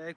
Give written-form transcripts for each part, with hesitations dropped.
1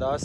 10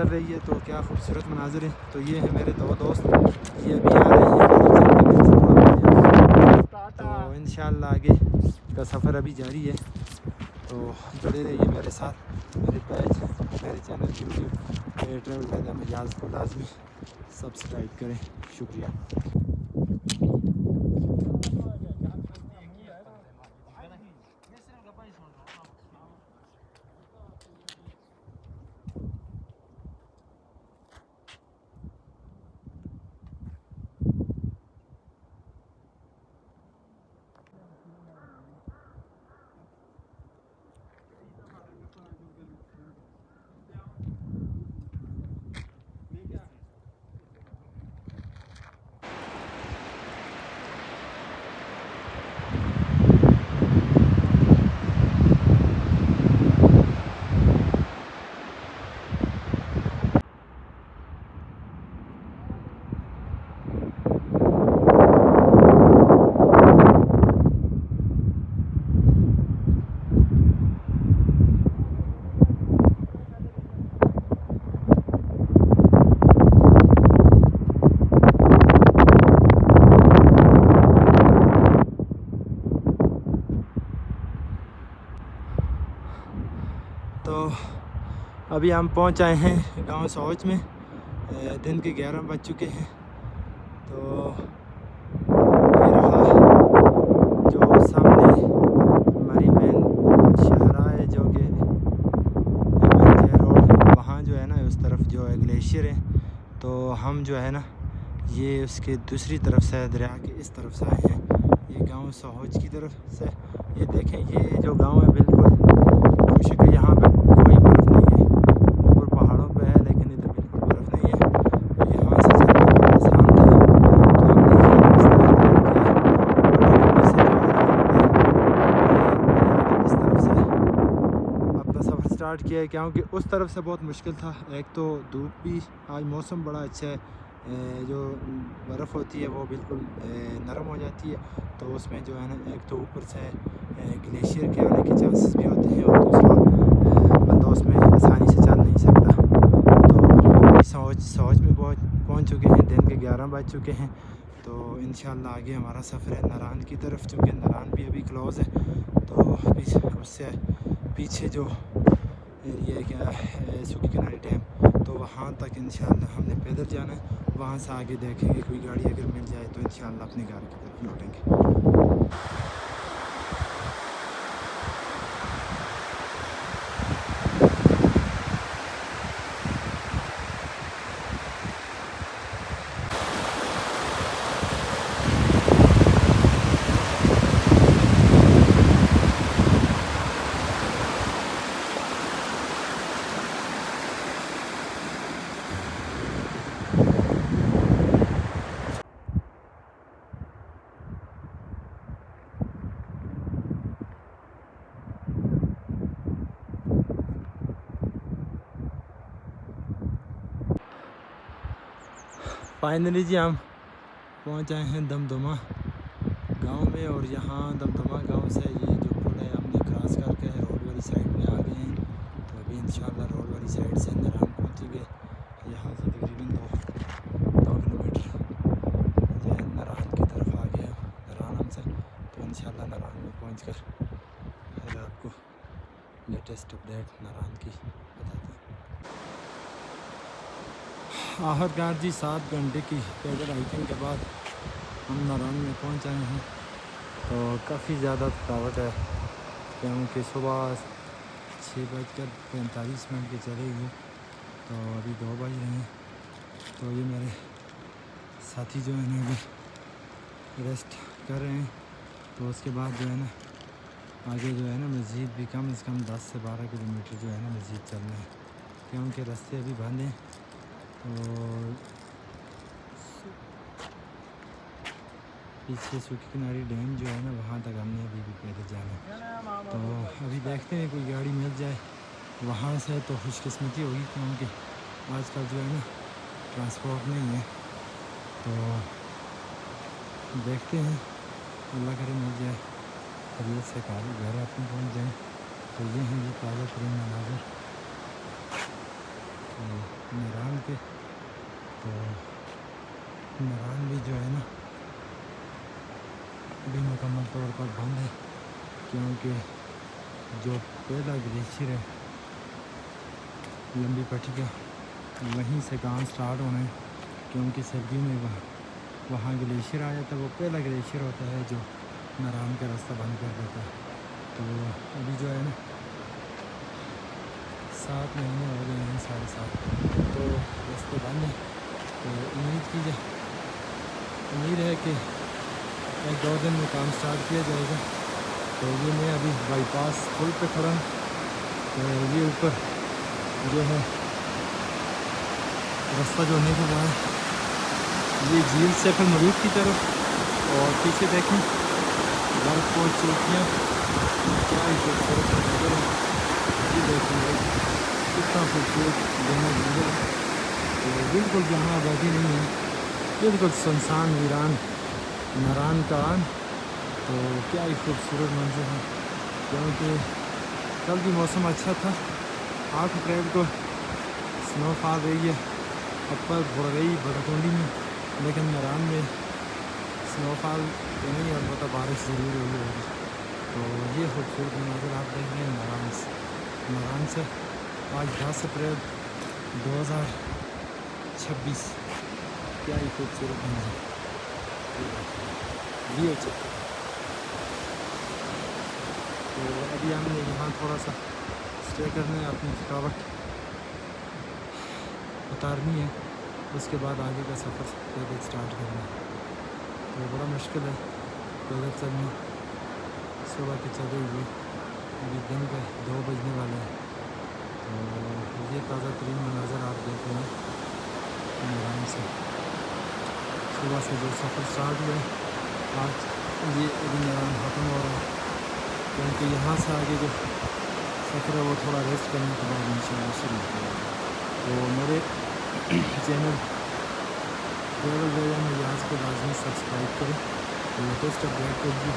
چل رہی ہے تو کیا خوبصورت مناظر ہیں. تو یہ ہیں میرے دو دوست, یہ ابھی آ رہے ہیں تو انشاءاللہ آگے کا سفر ابھی جاری ہے. تو جڑے رہیے میرے ساتھ, میرے پیج, میرے چینل یوٹیوب ٹریول پیدا مجاز کو لازمی سبسکرائب کریں. شکریہ. تو ابھی ہم پہنچ آئے ہیں گاؤں سوچ میں. دن کے 11 بج چکے ہیں. تو یہ رہا جو سامنے ہماری مین شہرہ ہے جو کہ روڈ, وہاں جو ہے نا اس طرف جو ہے گلیشیئر ہے. تو ہم جو ہے نا یہ اس کے دوسری طرف سے دریا کے اس طرف سے آئے ہیں, یہ گاؤں سہوج کی طرف سے. یہ دیکھیں یہ جو گاؤں ہے بالکل خشک ہے, یہاں پہ کوئی برف نہیں ہے. اوپر پہاڑوں پہ ہے لیکن ادھر بالکل برف نہیں ہے. تو یہاں سے چلنا بہت آسان تھا. تو ہم نے یہ راستہ اس طرف سے اپنا سفر سٹارٹ کیا ہے, کیونکہ اس طرف سے بہت مشکل تھا. ایک تو دھوپ بھی, آج موسم بڑا اچھا ہے, جو برف ہوتی ہے وہ بالکل نرم ہو جاتی ہے. تو اس میں جو ہے نا ایک تو اوپر سے گلیشیئر کے آنے کے چانسز بھی ہوتے ہیں, اور دوسرا بندہ اس میں آسانی سے چل نہیں سکتا. تو ابھی سوچ میں پہنچ چکے ہیں, دن کے 11 بج چکے ہیں. تو انشاءاللہ آگے ہمارا سفر ہے ناران کی طرف, چونکہ ناران بھی ابھی کلوز ہے. تو ابھی اس سے پیچھے جو ایریا ہے کیا ہے سوکی کناری ڈیم, تو وہاں تک انشاءاللہ ہم نے پیدل جانا ہے. وہاں سے آگے دیکھیں گے کوئی گاڑی اگر مل جائے تو انشاءاللہ اپنے گھر کی طرف لوٹیں گے. فائنلی جی ہم پہنچ آئے ہیں دمدمہ گاؤں میں, اور یہاں دمدمہ گاؤں سے یہ جو پل ہے ہم نے کراس کر کے روڈ والی سائڈ میں آ گئے ہیں. تو ابھی انشاءاللہ روڈ والی سائڈ سے ناران پہنچیں گے. یہاں سے تقریباً 2 کلومیٹر جو ہے ناران کی طرف آ گئے ناران ہم سے. تو انشاءاللہ ناران میں پہنچ کر پھر آپ کو لیٹسٹ اپڈیٹ ناران کی بتاتے ہیں. آخرکار جی 7 گھنٹے کی پیدل ہائیکنگ کے بعد ہم ناران میں پہنچ آئے ہیں. تو کافی زیادہ تھکاوٹ ہے, کیونکہ صبح 6:45 کے چلے ہوئے, تو ابھی 2 بج رہے ہیں. تو یہ میرے ساتھی جو ہے نا ابھی ریسٹ کر رہے ہیں. تو اس کے بعد جو ہے نا آگے جو ہے نا مزید بھی کم از کم 10 سے 12 کلومیٹر جو ہے نا مزید چلنا ہے, کیونکہ راستے ابھی بند ہیں. اور پیچھے سوکی کناری ڈیم جو ہے نا وہاں تک ہم نے ابھی بھی پیدل جانا ہے. تو ابھی دیکھتے ہیں کوئی گاڑی مل جائے وہاں سے تو خوش قسمتی ہوگی, کیونکہ آج کل جو ہے نا ٹرانسپورٹ نہیں ہے. تو دیکھتے ہیں, اللہ کرے مل جائے, خیریت سے گھر اپنے پہنچ جائیں. تو یہ ہیں یہ تازہ ترین مناظر نران کے. تو نران بھی جو ہے نا ابھی مکمل طور پر بند ہے کیونکہ جو پہلا گلیشیئر ہے لمبی پٹی کا وہیں سے کام سٹارٹ ہونا ہے کیونکہ سردیوں میں وہاں گلیشیئر آیا تھا. وہ پہلا گلیشیئر ہوتا ہے جو نران کا راستہ بند کر دیتا ہے. تو ابھی جو ہے نا 7 مہینے ہو گئے ہیں 7.5 تو راستے بند ہیں. تو امید ہے کہ 1-2 دن میں کام سٹارٹ کیا جائے گا. تو یہ میں ابھی بائی پاس پل پہ کھڑا ہوں. تو یہ اوپر جو ہے راستہ جو نکل رہا ہے یہ جھیل سیف الملوک کی طرف. اور پیچھے دیکھیں برف کو چوٹیاں کیا ہی خوبصورت منظر ہے. یہ دیکھیں کتنا خوبصورت جنگل ہے. تو بالکل جہاں آبادی نہیں ہے بالکل سنسان ویران نران کا آن. تو کیا ہی خوبصورت منظر ہے کیونکہ کل بھی موسم اچھا تھا. 8 اپریل کو سنو فال رہی ہے اپر برگئی بڑکنڈی میں لیکن نران میں سنو فال تو نہیں البتہ بارش ضرور ہوئی ہوگی. تو یہ خوبصورت مناظر آپ دیکھ رہے ہیں نران سے. آج 10 اپریل 2026 کیا ہی خوبصورت منظر ویو چیک. تو ابھی ہم نے یہاں تھوڑا سا اسٹے کرنے اپنی تھکاوٹ اتارنی ہے. اس کے بعد آگے کا سفر پیدل اسٹارٹ کرنا ہے. تو بڑا مشکل ہے پیدل چلنا صبح کے چلے ہوئے. ابھی دن کے 2 بجنے والے ہیں. تو یہ تازہ ترین مناظر آپ دیکھ رہے ہیں نران سے. صبح سے جو سفر اسٹارٹ ہوا ہے آج یہ ابھی نران ختم ہو رہا ہے کیونکہ یہاں سے آگے جو سفر ہے وہ تھوڑا ریسٹ کرنے کے بعد انشاءاللہ شروع ہوگا. تو میرے چینل ٹریول ویگا میں یاز کو لازمی سبسکرائب کریں. لیٹسٹ اپڈیٹ کے لیے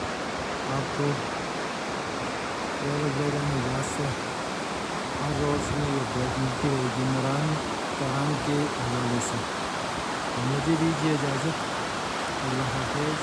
آپ کو ٹریول ویگا میں یاز سے ہر روز میں یہ اپڈیٹ ملتی رہے گی نران کام کے حوالے سے. مجھے دیجیے اجازت. اللہ حافظ.